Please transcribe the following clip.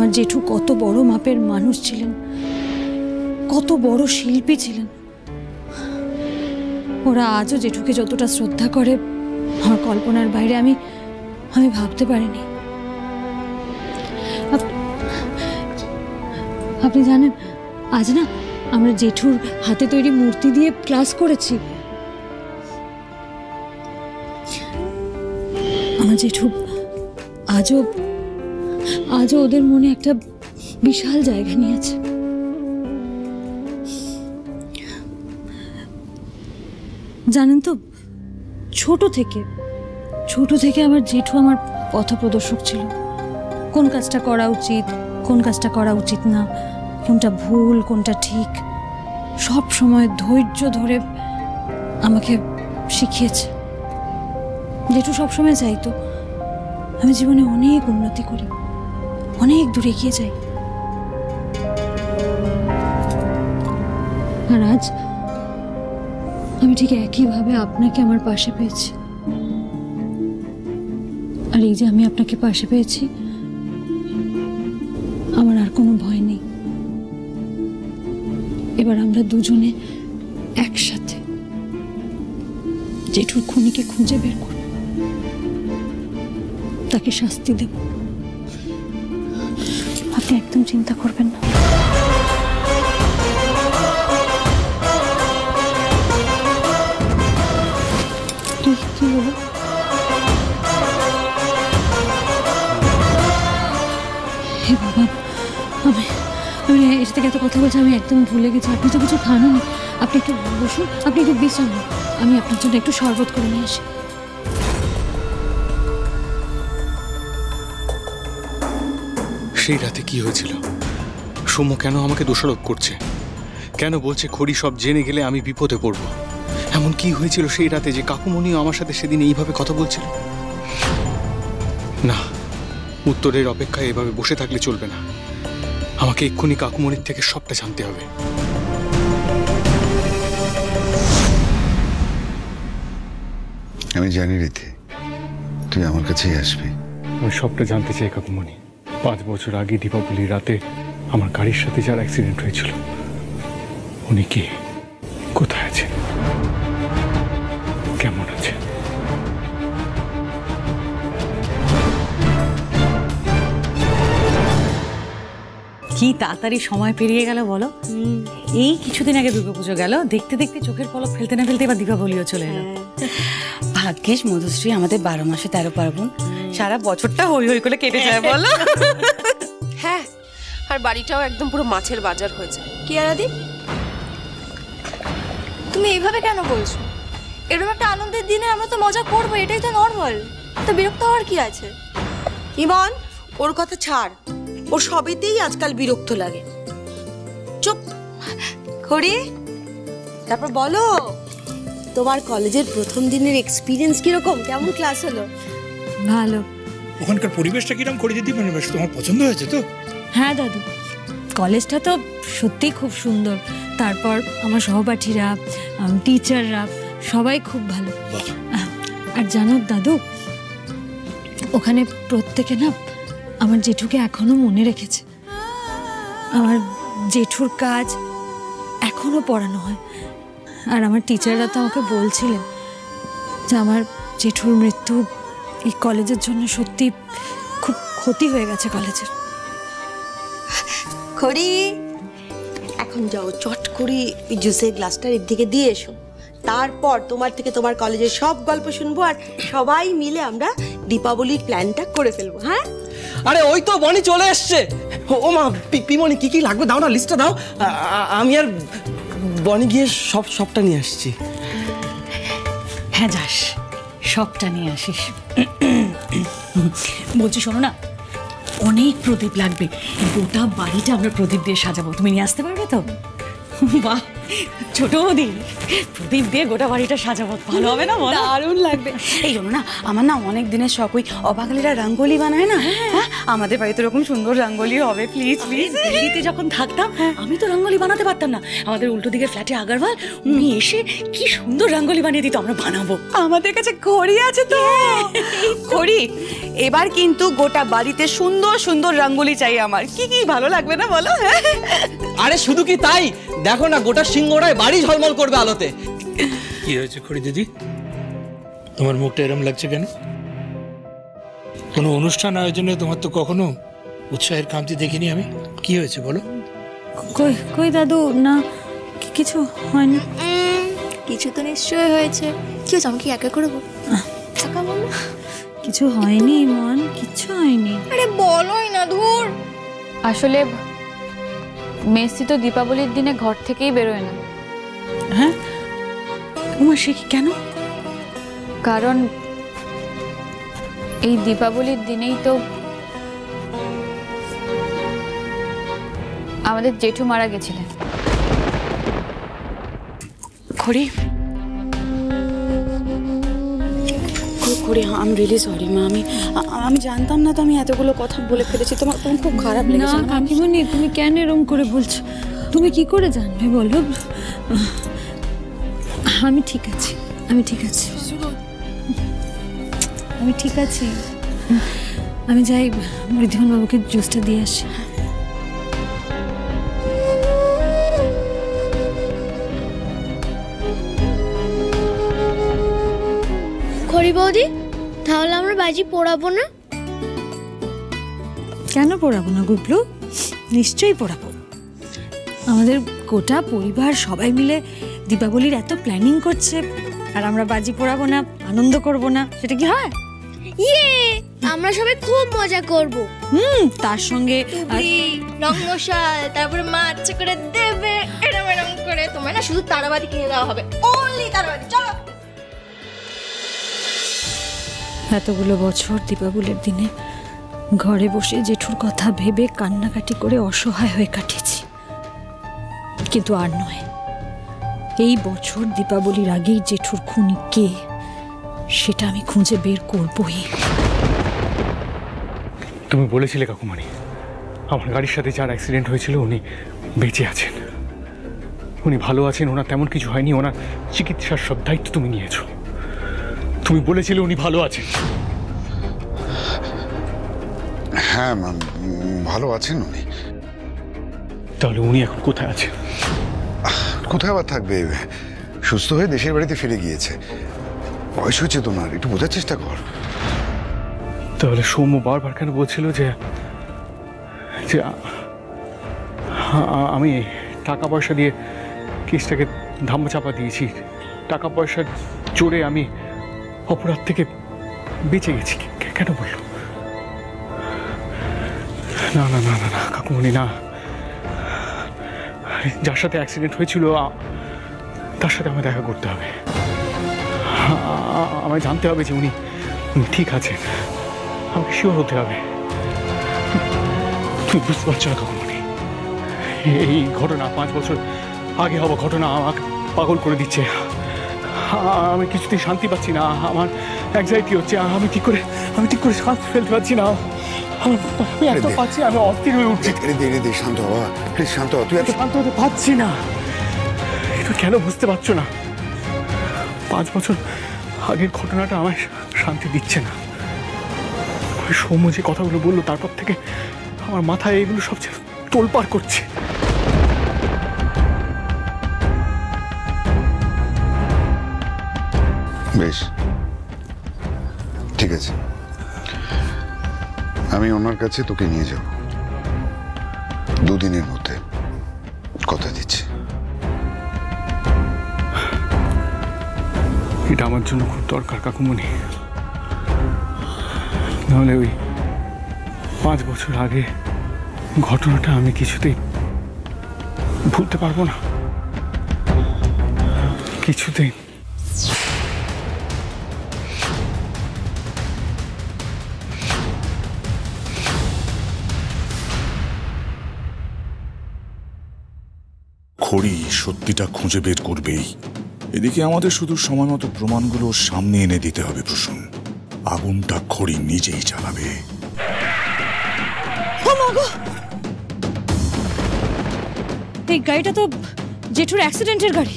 আমার জেঠু কত বড় মাপের মানুষ ছিলেন, কত বড় শিল্পী ছিলেন। ওরা আজও জেঠুকে যতটা শ্রদ্ধা করে আমার কল্পনার বাইরে আমি ভাবতে পারিনি। আপনি জানেন, আজ না আমরা জেঠুর হাতে তৈরি মূর্তি দিয়ে ক্লাস করেছি। আমার জেঠু আজও ওদের মনে একটা বিশাল জায়গা নিয়েছে। জানেন তো, ছোট থেকে আমার জেঠু আমার পথপ্রদর্শক ছিল। কোন কাজটা করা উচিত, কোন কাজটা করা উচিত না, কোনটা ভুল কোনটা ঠিক, সব সময় ধৈর্য ধরে আমাকে শিখিয়েছে। জেঠু সবসময় চাইতো আমি জীবনে অনেক উন্নতি করি, অনেক দূরে এগিয়ে যাই। আর আজ আমি ঠিক একইভাবে আপনাকে আমার পাশে পেয়েছি। আর এই যে আমি আপনাকে পাশে পেয়েছি, আমার আর কোনো ভয় নেই। এবার আমরা দুজনে একসাথে জেঠুর খুনিকে খুঁজে বের করব, তাকে শাস্তি দেব। আপনি একদম চিন্তা করবেন না। কি হলো? হে বাবা, আমি এর থেকে এত কথা বলছি, আমি একদম ভুলে গেছি। আপনি তো কিছু খাননি, আপনি একটু বসুন, আপনি একটু বিশ্রাম নিন। আমি আপনার জন্য একটু শরবত করে নিয়ে আসি। সেই রাতে কি হয়েছিল? সৌম্য কেন আমাকে দোষারোপ করছে? কেন বলছে খড়ি সব জেনে গেলে আমি বিপদে পড়ব? এমন কি হয়েছিল সেই রাতে যে কাকুমণিও আমার সাথে সেদিন এইভাবে কথা বলছিল? না, উত্তরের অপেক্ষায় এভাবে বসে থাকলে চলবে না। আমাকে এক্ষুনি কাকুমণির থেকে সবটা জানতে হবে। আমি জানি রীতি, তুই আমার কাছেই আসবি। আমি সবটা জানতে চাই কাকুমণি। 5 বছর আগে দীপাবলির রাতে আমার গাড়ির সাথে যার অ্যাক্সিডেন্ট হয়েছিল, উনি কে, কোথায় আছেন, কেমন আছে? কি তাড়াতাড়ি সময় পেরিয়ে গেল বলো। এই কিছুদিন আগে দুর্গাপুজো গেল, দেখতে দেখতে চোখের পলক ফেলতে না ফেলতে এবার দীপাবলিও চলে এলো। ভাগ্যিস মধুশ্রী, আমাদের 12 মাসে 13 পার্বণ, সারা বছরটা হই হই করে কেটে যায় বলো। হ্যাঁ, আর বাড়িটাও একদম পুরো মাছের বাজার হয়ে যায়। কি আরাদি, তুমি এইভাবে কেন বলছো? এরকম একটা আনন্দের দিনে আমরা তো মজা করবো, এটাই তো নর্মাল। তো বিরক্ত হওয়ার কি আছে? ইমন, ওর কথা ছাড়, ওর সবেতেই আজকাল বিরক্ত লাগে। চুপ খড়ি, তারপর বলো তোমার কলেজের প্রথম দিনের এক্সপিরিয়েন্স কিরকম, কেমন ক্লাস হলো? ভালো। ওখানকার পরিবেশটা কিরকম করে দিদি, মানে তোমার পছন্দ হয়েছে তো? হ্যাঁ দাদু, কলেজটা তো সত্যিই খুব সুন্দর। তারপর আমার সহপাঠীরা, টিচাররা সবাই খুব ভালো। আর জানো দাদু, ওখানে প্রত্যেকে না আমার জেঠুকে এখনো মনে রেখেছে। আমার জেঠুর কাজ এখনো পড়ানো হয়। আর আমার টিচাররা তো আমাকে বলছিলেন যে আমার জেঠুর মৃত্যু এই কলেজের জন্য সত্যি খুব ক্ষতি হয়ে গেছে কলেজের। খড়ি, এখন যাও চট করে ওই জুসের গ্লাসটা এর দিকে দিয়ে এসো। তারপর তোমার থেকে তোমার কলেজের সব গল্প শুনবো, আর সবাই মিলে আমরা দীপাবলির প্ল্যানটা করে ফেলবো। হ্যাঁ, আরে ওই তো বনি চলে এসছে। ও মা, পিমনি কি কি লাগবে দাও না, লিস্টটা দাও। আমি আর বনি গিয়ে সবটা নিয়ে আসছি। হ্যাঁ যাস, সবটা নিয়ে আসিস। বলছি শোনো না, অনেক প্রদীপ লাগবে, গোটা বাড়িটা আমরা প্রদীপ দিয়ে সাজাবো। তুমি নিয়ে আসতে পারবে তো? বাহ, ছোট বৌদি প্রদীপ দিয়ে গোটা বাড়িটা সাজাবো, ভালো হবে না বলো? দারুণ লাগবে। এই জন্য না আমার না অনেক দিনের শখ, ওই অবাগলিরা রঙ্গোলি বানায় না, হ্যাঁ আমাদের বাড়িতে এরকম সুন্দর রঙ্গোলি হবে প্লিজ প্লিজ। দিল্লিতে যখন থাকতাম আমি তো রঙ্গোলি বানাতে পারতাম না, আমাদের উল্টো দিকের ফ্ল্যাটে আগারওয়াল উনি এসে কি সুন্দর রঙ্গোলি বানিয়ে দিত, আমরা বানাবো। আমাদের কাছে ঘড়ি আছে তো। ঘড়ি এবার কিন্তু গোটা বাড়িতে সুন্দর সুন্দর রঙ্গোলি চাই আমার। কি কি ভালো লাগবে না বলো? আরে শুধু কি তাই, দেখো না গোটা সিংহরায় বাড়ি ঝলমল করবে আলোতে। কি হয়েছে খড়ি দিদি, তোমার মুখটা এরম লাগছে কেন? কোনো অনুষ্ঠান আয়োজনে তোমার তো কখনো উৎসাহের কামতি দেখিনি আমি। কি হয়েছে বলো? কই কই দাদু, না কিছু হয়নি। কিছু তো নিশ্চয়ই হয়েছে। কি হয়েছে, আমাকে একা করে একা বলো। কিছু হয়নি মন, কিছু হয়নি। আরে বলোই না, ধুর। আসলে মেসি তো দীপাবলির দিনে ঘর থেকেই বেরোয় না। হ্যাঁ উমা, সে কি কেন? কারণ এই দীপাবলির দিনেই তো আমাদের জেঠু মারা গেছিলেন। খড়ি আই এম রিয়েলি সরি মা, আমি জানতাম না তো, আমি এতগুলো কথা বলে ফেলেছি। তোমার খুব খারাপ না লেগেছে? কাকিমণি, তুমি কেন এরকম করে বলছো? তুমি কি করে জানবে বলো? আমি ঠিক আছি, আমি ঠিক আছি, আমি ঠিক আছি। আমি যাই ঋদ্ধিমান বাবুকে জুসটা দিয়ে আসি। খড়ি বৌদি, তাহলে আমরা বাজি পোড়াবো না? কেন পোড়াবো না গুবলু? নিশ্চয়ই পোড়াবো। আমাদের গোটা পরিবার সবাই মিলে দীপাবলির এত প্ল্যানিং করছে, আর আমরা বাজি পোড়াবো না, আনন্দ করব না, সেটা কি হয়? ইয়ে, আমরা সবাই খুব মজা করব। তার সঙ্গে রংমশাল, তারপরে মা আচ্ছা করে দেবে এরম এরম করে। তোমায় না শুধু তারাবাতি কিনে দেওয়া হবে, অনলি তারাবাতি। চলো। এতগুলো বছর দীপাবলির দিনে ঘরে বসে জেঠুর কথা ভেবে কান্নাকাটি করে অসহায় হয়ে কাটিয়েছি, কিন্তু আর নয়। এই বছর দীপাবলির আগেই জেঠুর খুনি কে সেটা আমি খুঁজে বের করবই। তুমি বলেছিলে কাকুমণি, আমার গাড়ির সাথে যার অ্যাক্সিডেন্ট হয়েছিল উনি বেঁচে আছেন, উনি ভালো আছেন, ওনার তেমন কিছু হয়নি, ওনার চিকিৎসার সব দায়িত্ব তুমি নিয়েছো। তুমি বলেছিলে উনি ভালো আছেন। হ্যাঁ ভালো আছেন উনি। তাহলে উনি এখন কোথায় আছেন? কোথায় আবার থাকবে, সুস্থ হয়ে দেশের বাড়িতে ফিরে গিয়েছে। বয়স হয়েছে তোমার, একটু বোঝার চেষ্টা কর। তাহলে সৌম্য বারবার কেন বলছিল যে যে আমি টাকা পয়সা দিয়ে কেসটাকে ধামাচাপা দিয়েছি, টাকা পয়সার জোরে আমি অপরাধ থেকে বেঁচে গেছি, কেন বললো? না না না না না কাকুমণি, না। যার সাথে অ্যাক্সিডেন্ট হয়েছিল তার সাথে আমায় দেখা করতে হবে। আমায় জানতে হবে যে উনি ঠিক আছেন, আমাকে শিওর হতে হবে। তুমি বুঝতে পারছো না কাকুমণি, এই ঘটনা 5 বছর আগে হওয়া ঘটনা আমাকে পাগল করে দিচ্ছে। আমি কিছুতেই শান্তি পাচ্ছি না, আমার অ্যাংজাইটি হচ্ছে, আমি ঠিক করে শ্বাস ফেলতে পারছি না, আমি এত পাচ্ছি, আমি অস্থির হয়ে উঠছি। শান্ত হওয়া, প্লিজ শান্ত হওয়া। তুই এত শান্ত হতে পারছি না, এটা কেন বুঝতে পারছো না? 5 বছর আগের ঘটনাটা আমায় শান্তি দিচ্ছে না। সৌম্য যে কথাগুলো বললো তারপর থেকে আমার মাথায় এগুলো সবচেয়ে তোলপাড় করছে। বেশ, ঠিক আছে, আমি ওনার কাছে তোকে নিয়ে যাব 2 দিনের মধ্যে, কথা দিচ্ছি। এটা আমার জন্য খুব দরকার কাকুমণি, নাহলে ওই 5 বছর আগে ঘটনাটা আমি কিছুতেই ভুলতে পারবো না, কিছুতেই। খড়ি সত্যিটা খুঁজে বের করবেই। এদিকে আমাদের শুধু সময় মতো প্রমাণগুলো সামনে এনে দিতে হবে প্রসূন। আগুনটা খড়ি নিজেই জ্বালাবে। এই গাড়িটা তো জেঠুর অ্যাক্সিডেন্টের গাড়ি।